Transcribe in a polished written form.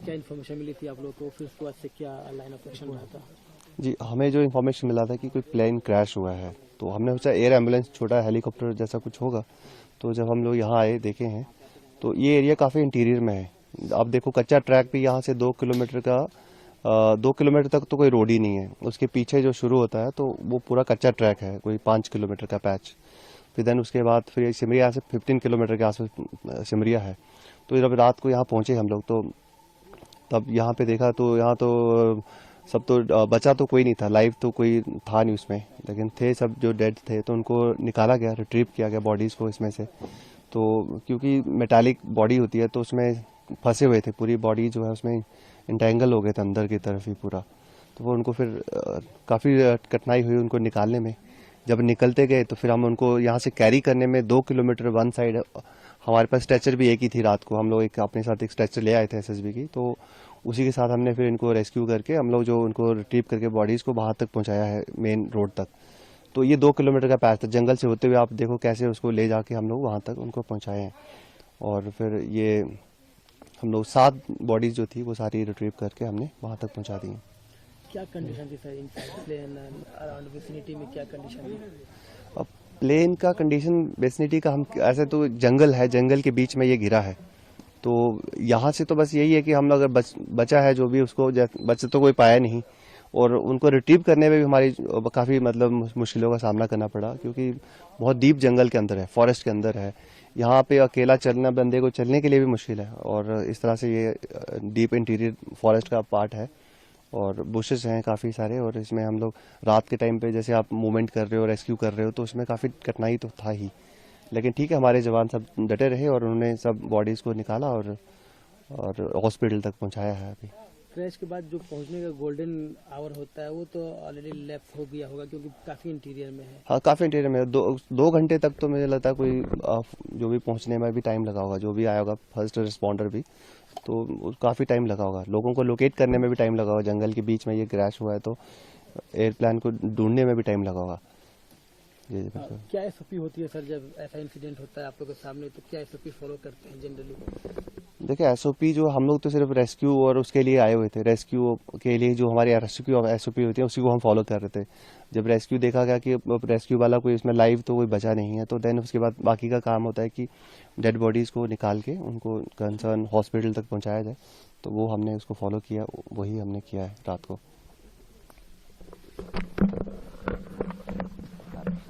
क्या इन्फॉर्मेशन मिली थी आप लोगों को, फिर उसके बाद से क्या लाइन ऑफ एक्शन रहा था? जी, हमें जो इन्फॉर्मेशन मिला था कि कोई प्लेन क्रैश हुआ है, तो हमने सोचा एयर एम्बुलेंस, छोटा हेलीकॉप्टर जैसा कुछ होगा। तो जब हम लोग यहाँ आए, देखे हैं, तो ये एरिया काफ़ी इंटीरियर में है। आप देखो, कच्चा ट्रैक भी यहाँ से 2 किलोमीटर का 2 किलोमीटर तक तो कोई रोड ही नहीं है। उसके पीछे जो शुरू होता है तो वो पूरा कच्चा ट्रैक है, कोई 5 किलोमीटर का पैच। फिर देन उसके बाद फिर सिमरिया से 15 किलोमीटर के आसपास सिमरिया है। तो जब रात को यहाँ पहुँचे हम लोग, तो तब यहाँ पे देखा तो यहाँ तो सब तो बचा तो कोई नहीं था, लाइव तो कोई था नहीं उसमें, लेकिन थे सब जो डेड थे, तो उनको निकाला गया, रिट्रीव किया गया बॉडीज़ को इसमें से। तो क्योंकि मेटालिक बॉडी होती है तो उसमें फंसे हुए थे, पूरी बॉडी जो है उसमें इंटेंगल हो गए थे अंदर की तरफ ही पूरा। तो वो उनको फिर काफ़ी कठिनाई हुई उनको निकालने में। जब निकलते गए तो फिर हम उनको यहाँ से कैरी करने में 2 किलोमीटर वन साइड, हमारे पास स्ट्रेचर भी एक ही थी। रात को हम लोग एक अपने साथ एक स्ट्रेचर ले आए थे एसएसबी की, तो उसी के साथ हमने फिर इनको रेस्क्यू करके हम लोग जो उनको रिट्रीव करके बॉडीज़ को वहाँ तक पहुँचाया है, मेन रोड तक। तो ये 2 किलोमीटर का पैच था, जंगल से होते हुए आप देखो कैसे उसको ले जाके हम लोग वहाँ तक उनको पहुँचाए हैं। और फिर ये हम लोग 7 बॉडीज़ जो थी वो सारी रिट्रीव करके हमने वहाँ तक पहुँचा दी। क्या कंडीशन थी sir inside plane around vicinity में, क्या कंडीशन थी? अब प्लेन का कंडीशन, वेसिनिटी का, हम ऐसे तो जंगल है, जंगल के बीच में ये गिरा है, तो यहाँ से तो बस यही है कि हम लोग अगर बचा है जो भी, उसको बच तो कोई पाया नहीं। और उनको रिट्रीव करने में भी हमारी काफ़ी मतलब मुश्किलों का सामना करना पड़ा, क्योंकि बहुत डीप जंगल के अंदर है, फॉरेस्ट के अंदर है। यहाँ पे अकेला चलना बंदे को चलने के लिए भी मुश्किल है, और इस तरह से ये डीप इंटीरियर फॉरेस्ट का पार्ट है, और बुशेस हैं काफ़ी सारे। और इसमें हम लोग रात के टाइम पे जैसे आप मूवमेंट कर रहे हो, रेस्क्यू कर रहे हो, तो उसमें काफ़ी कठिनाई तो था ही। लेकिन ठीक है, हमारे जवान सब डटे रहे और उन्होंने सब बॉडीज़ को निकाला और हॉस्पिटल तक पहुंचाया है अभी। क्रैश के बाद जो पहुंचने का गोल्डन आवर होता है वो तो ऑलरेडी लैप्स हो गया होगा, क्योंकि काफी इंटीरियर में है। हाँ, काफ़ी इंटीरियर में है। 2 घंटे तक तो मुझे लगता है कोई जो भी पहुंचने में भी टाइम लगा होगा, जो भी आया होगा फर्स्ट रिस्पॉन्डर भी, तो काफ़ी टाइम लगा होगा। लोगों को लोकेट करने में भी टाइम लगा होगा, जंगल के बीच में ये क्रैश हुआ है, तो एयरप्लेन को ढूंढने में भी टाइम लगा होगा। जी बिल्कुल। क्या एसओपी होती है सर जब ऐसा इंसिडेंट होता है आप लोग के सामने, तो क्या एसओपी फॉलो करते हैं जनरली? देखिए, एसओपी जो हम लोग तो सिर्फ रेस्क्यू और उसके लिए आए हुए थे, रेस्क्यू के लिए जो हमारी रेस्क्यू एसओपी होती है उसी को हम फॉलो कर रहे थे। जब रेस्क्यू देखा गया कि रेस्क्यू वाला कोई इसमें लाइव तो कोई बचा नहीं है, तो देन उसके बाद बाकी का काम होता है कि डेड बॉडीज़ को निकाल के उनको कंसर्न हॉस्पिटल तक पहुंचाया जाए। तो वो हमने उसको फॉलो किया, वही हमने किया है रात को।